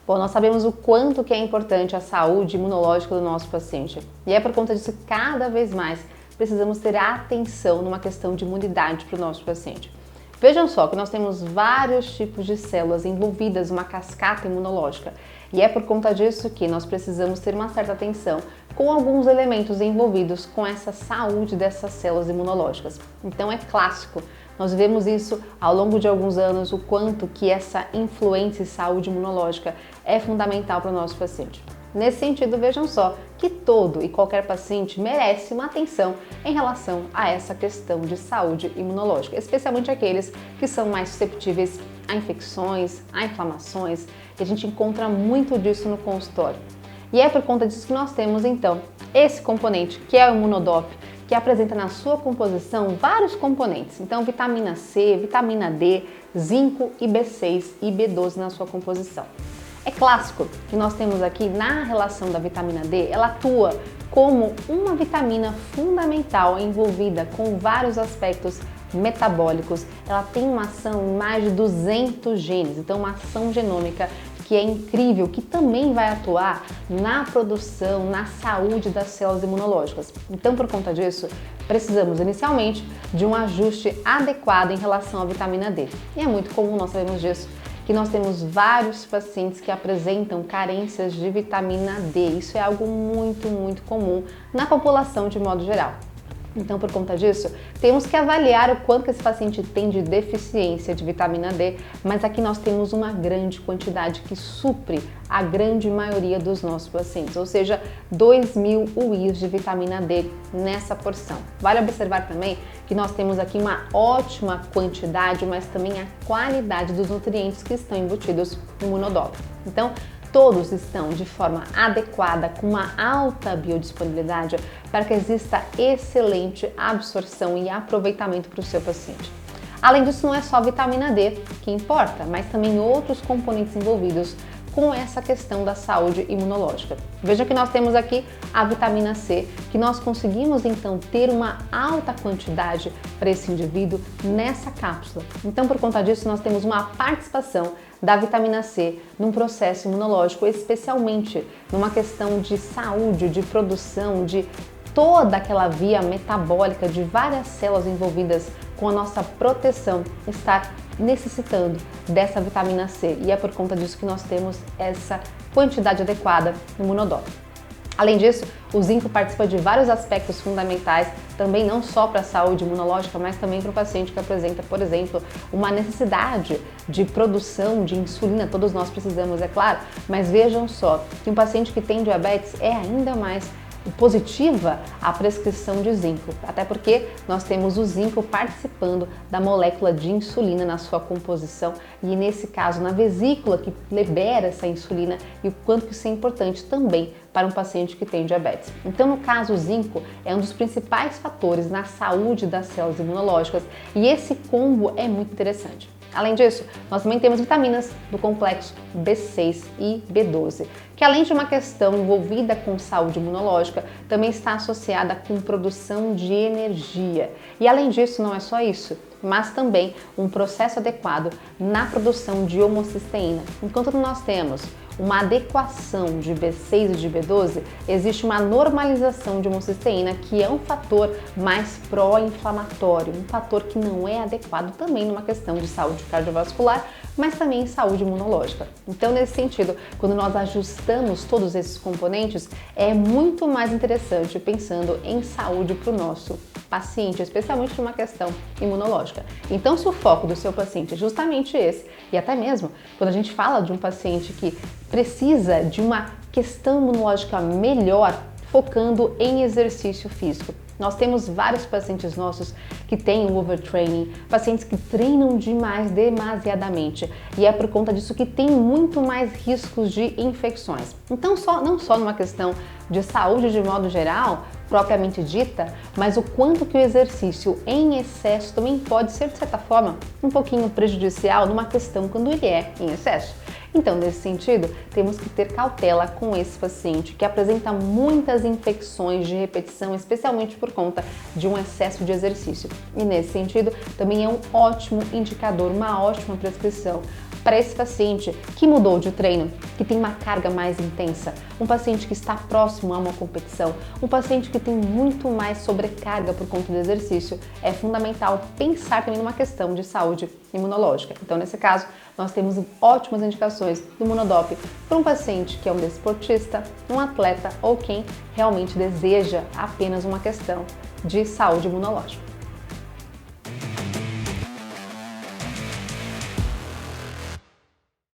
Bom, nós sabemos o quanto que é importante a saúde imunológica do nosso paciente. E é por conta disso que cada vez mais precisamos ter atenção numa questão de imunidade para o nosso paciente. Vejam só que nós temos vários tipos de células envolvidas numa cascata imunológica. E é por conta disso que nós precisamos ter uma certa atenção com alguns elementos envolvidos com essa saúde dessas células imunológicas. Então é clássico. Nós vemos isso ao longo de alguns anos, o quanto que essa influência em saúde imunológica é fundamental para o nosso paciente. Nesse sentido, vejam só que todo e qualquer paciente merece uma atenção em relação a essa questão de saúde imunológica, especialmente aqueles que são mais susceptíveis a infecções, a inflamações, e a gente encontra muito disso no consultório. E é por conta disso que nós temos, então, esse componente, que é o Imunodop, que apresenta na sua composição vários componentes. Então, vitamina C, vitamina D, zinco e B6 e B12 na sua composição. É clássico que nós temos aqui na relação da vitamina D, ela atua como uma vitamina fundamental envolvida com vários aspectos metabólicos. Ela tem uma ação em mais de 200 genes, então uma ação genômica que é incrível, que também vai atuar na produção, na saúde das células imunológicas. Então, por conta disso, precisamos inicialmente de um ajuste adequado em relação à vitamina D. E é muito comum, nós sabemos disso, que nós temos vários pacientes que apresentam carências de vitamina D. Isso é algo muito comum na população de modo geral. Então, por conta disso, temos que avaliar o quanto que esse paciente tem de deficiência de vitamina D, mas aqui nós temos uma grande quantidade que supre a grande maioria dos nossos pacientes, ou seja, 2.000 UIs de vitamina D nessa porção. Vale observar também que nós temos aqui uma ótima quantidade, mas também a qualidade dos nutrientes que estão embutidos no Imunodop. Então, todos estão de forma adequada, com uma alta biodisponibilidade, para que exista excelente absorção e aproveitamento para o seu paciente. Além disso, não é só a vitamina D que importa, mas também outros componentes envolvidos com essa questão da saúde imunológica. Veja que nós temos aqui a vitamina C, que nós conseguimos então ter uma alta quantidade para esse indivíduo nessa cápsula. Então, por conta disso, nós temos uma participação da vitamina C num processo imunológico, especialmente numa questão de saúde, de produção, de toda aquela via metabólica de várias células envolvidas com a nossa proteção estar necessitando dessa vitamina C, e é por conta disso que nós temos essa quantidade adequada no Imunodop. Além disso, o zinco participa de vários aspectos fundamentais, também não só para a saúde imunológica, mas também para o paciente que apresenta, por exemplo, uma necessidade de produção de insulina. Todos nós precisamos, é claro, mas vejam só que um paciente que tem diabetes é ainda mais positiva a prescrição de zinco, até porque nós temos o zinco participando da molécula de insulina na sua composição e nesse caso na vesícula que libera essa insulina, e o quanto que isso é importante também para um paciente que tem diabetes. Então, no caso, o zinco é um dos principais fatores na saúde das células imunológicas e esse combo é muito interessante. Além disso, nós também temos vitaminas do complexo B6 e B12, que além de uma questão envolvida com saúde imunológica, também está associada com produção de energia. E além disso, não é só isso, mas também um processo adequado na produção de homocisteína. Enquanto nós temos uma adequação de B6 e de B12, existe uma normalização de homocisteína, que é um fator mais pró-inflamatório, um fator que não é adequado também numa questão de saúde cardiovascular, mas também em saúde imunológica. Então, nesse sentido, quando nós ajustamos todos esses componentes, é muito mais interessante pensando em saúde para o nosso paciente, especialmente numa questão imunológica. Então, se o foco do seu paciente é justamente esse, e até mesmo quando a gente fala de um paciente que precisa de uma questão imunológica melhor, focando em exercício físico. Nós temos vários pacientes nossos que têm o overtraining, pacientes que treinam demais, demasiadamente, e é por conta disso que tem muito mais riscos de infecções. Então, não só numa questão de saúde de modo geral, propriamente dita, mas o quanto que o exercício em excesso também pode ser, de certa forma, um pouquinho prejudicial numa questão quando ele é em excesso. Então, nesse sentido, temos que ter cautela com esse paciente que apresenta muitas infecções de repetição, especialmente por conta de um excesso de exercício. E nesse sentido, também é um ótimo indicador, uma ótima prescrição para esse paciente que mudou de treino, que tem uma carga mais intensa, um paciente que está próximo a uma competição, um paciente que tem muito mais sobrecarga por conta do exercício, é fundamental pensar também numa questão de saúde imunológica. Então, nesse caso, nós temos ótimas indicações do Imunodop para um paciente que é um desportista, um atleta ou quem realmente deseja apenas uma questão de saúde imunológica.